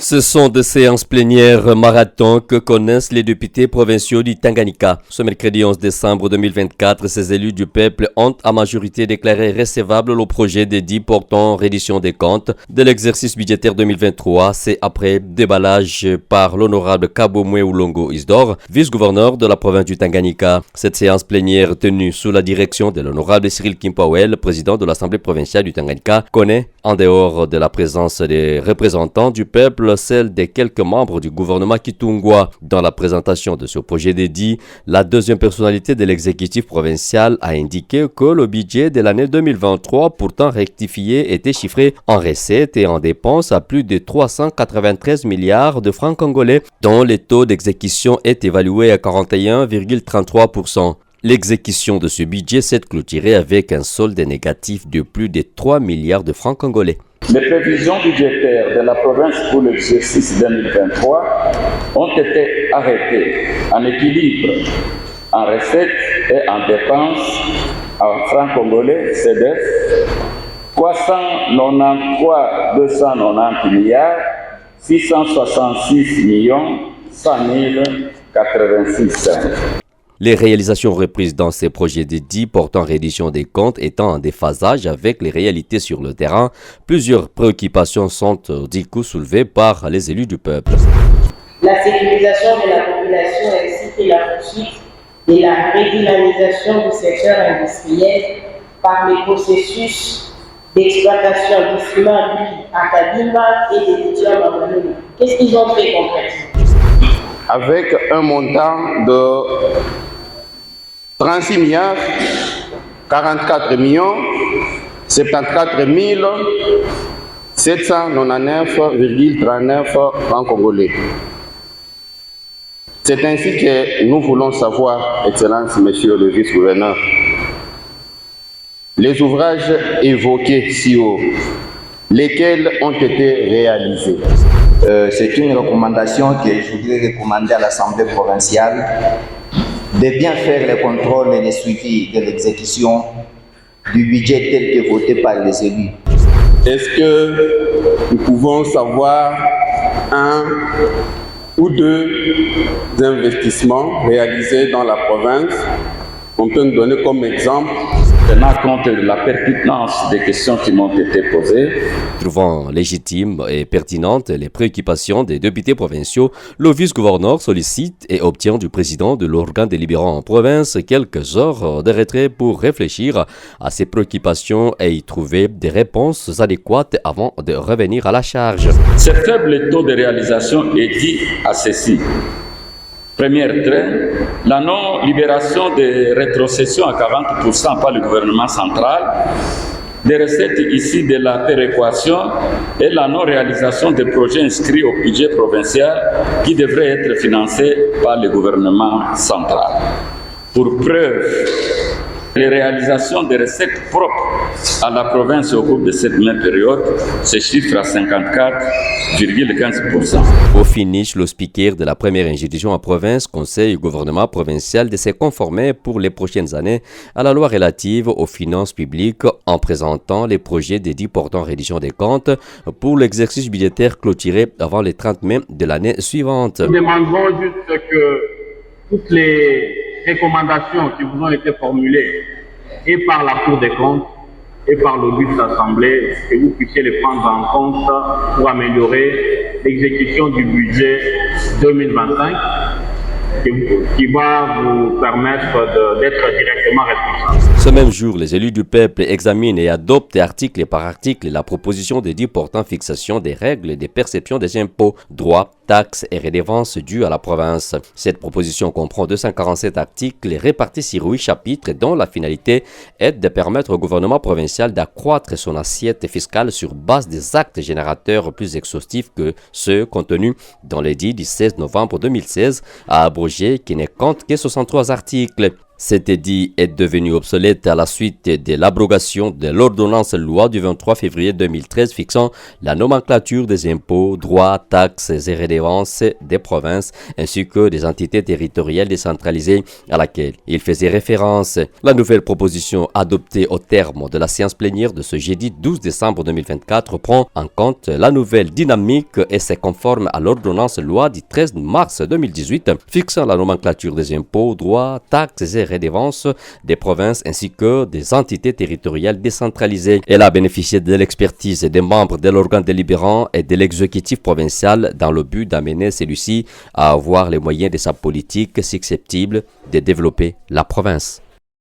Ce sont des séances plénières marathon que connaissent les députés provinciaux du Tanganyika. Ce mercredi 11 décembre 2024, ces élus du peuple ont à majorité déclaré recevable le projet de dit portant reddition des comptes de l'exercice budgétaire 2023. C'est après déballage par l'honorable Kabomwe Oulongo Isdor, vice-gouverneur de la province du Tanganyika. Cette séance plénière tenue sous la direction de l'honorable Cyril Kimpawel, président de l'Assemblée provinciale du Tanganyika, connaît, en dehors de la présence des représentants du peuple, celle des quelques membres du gouvernement Kitungwa. Dans la présentation de ce projet d'édit, la deuxième personnalité de l'exécutif provincial a indiqué que le budget de l'année 2023, pourtant rectifié, était chiffré en recettes et en dépenses à plus de 393 milliards de francs congolais, dont le taux d'exécution est évalué à 41,33%. L'exécution de ce budget s'est clôturée avec un solde négatif de plus de 3 milliards de francs congolais. Les prévisions budgétaires de la province pour l'exercice 2023 ont été arrêtées en équilibre en recettes et en dépenses en francs congolais CDF 393 290 milliards 666 millions 100 086. Les réalisations reprises dans ces projets d'édit portant reddition des comptes étant en déphasage avec les réalités sur le terrain, plusieurs préoccupations sont du coup soulevées par les élus du peuple. La sécurisation de la population ainsi que la poursuite de la redynamisation du secteur industriel par les processus d'exploitation du ciment à Kadima et des lithium à Manouna. Qu'est-ce qu'ils ont fait concrètement? Avec un montant de 36 milliards 44 millions 74 799,39 francs congolais. C'est ainsi que nous voulons savoir, Excellence, Monsieur le Vice-gouverneur, les ouvrages évoqués si haut, lesquels ont été réalisés. C'est une recommandation que je voudrais recommander à l'Assemblée provinciale de bien faire les contrôles et les suivis de l'exécution du budget tel que voté par les élus. Est-ce que nous pouvons savoir un ou deux investissements réalisés dans la province? On peut nous donner comme exemple? Tenant compte de la pertinence des questions qui m'ont été posées, trouvant légitimes et pertinentes les préoccupations des députés provinciaux, le vice-gouverneur sollicite et obtient du président de l'organe délibérant en province quelques heures de retrait pour réfléchir à ces préoccupations et y trouver des réponses adéquates avant de revenir à la charge. Ce faible taux de réalisation est dû à ceci. Premier trait, la non-libération des rétrocessions à 40% par le gouvernement central, des recettes issues de la péréquation et la non-réalisation des projets inscrits au budget provincial qui devraient être financés par le gouvernement central. Pour preuve, les réalisations des recettes propres à la province au cours de cette même période se chiffrent à 54,15%. Au finish, le speaker de la première institution en province conseille au gouvernement provincial de se conformer pour les prochaines années à la loi relative aux finances publiques en présentant les projets dédiés portant reddition des comptes pour l'exercice budgétaire clôturé avant le 30 mai de l'année suivante. Nous demandons juste que toutes les recommandations qui vous ont été formulées et par la Cour des comptes et par le but de l'Assemblée, que vous puissiez les prendre en compte pour améliorer l'exécution du budget 2025 qui va vous permettre d'être directement responsable. Ce même jour, les élus du peuple examinent et adoptent article par article la proposition de dit portant fixation des règles de perception des impôts, droits, taxes et redevances dues à la province. Cette proposition comprend 247 articles répartis sur 8 chapitres dont la finalité est de permettre au gouvernement provincial d'accroître son assiette fiscale sur base des actes générateurs plus exhaustifs que ceux contenus dans l'édit du 16 novembre 2016 à abroger qui ne compte que 63 articles. Cet édit est devenu obsolète à la suite de l'abrogation de l'ordonnance loi du 23 février 2013 fixant la nomenclature des impôts, droits, taxes et redevances des provinces ainsi que des entités territoriales décentralisées à laquelle il faisait référence. La nouvelle proposition adoptée au terme de la séance plénière de ce jeudi 12 décembre 2024 prend en compte la nouvelle dynamique et se conforme à l'ordonnance loi du 13 mars 2018 fixant la nomenclature des impôts, droits, taxes et redevances des provinces ainsi que des entités territoriales décentralisées. Elle a bénéficié de l'expertise des membres de l'organe délibérant et de l'exécutif provincial dans le but d'amener celui-ci à avoir les moyens de sa politique susceptible de développer la province.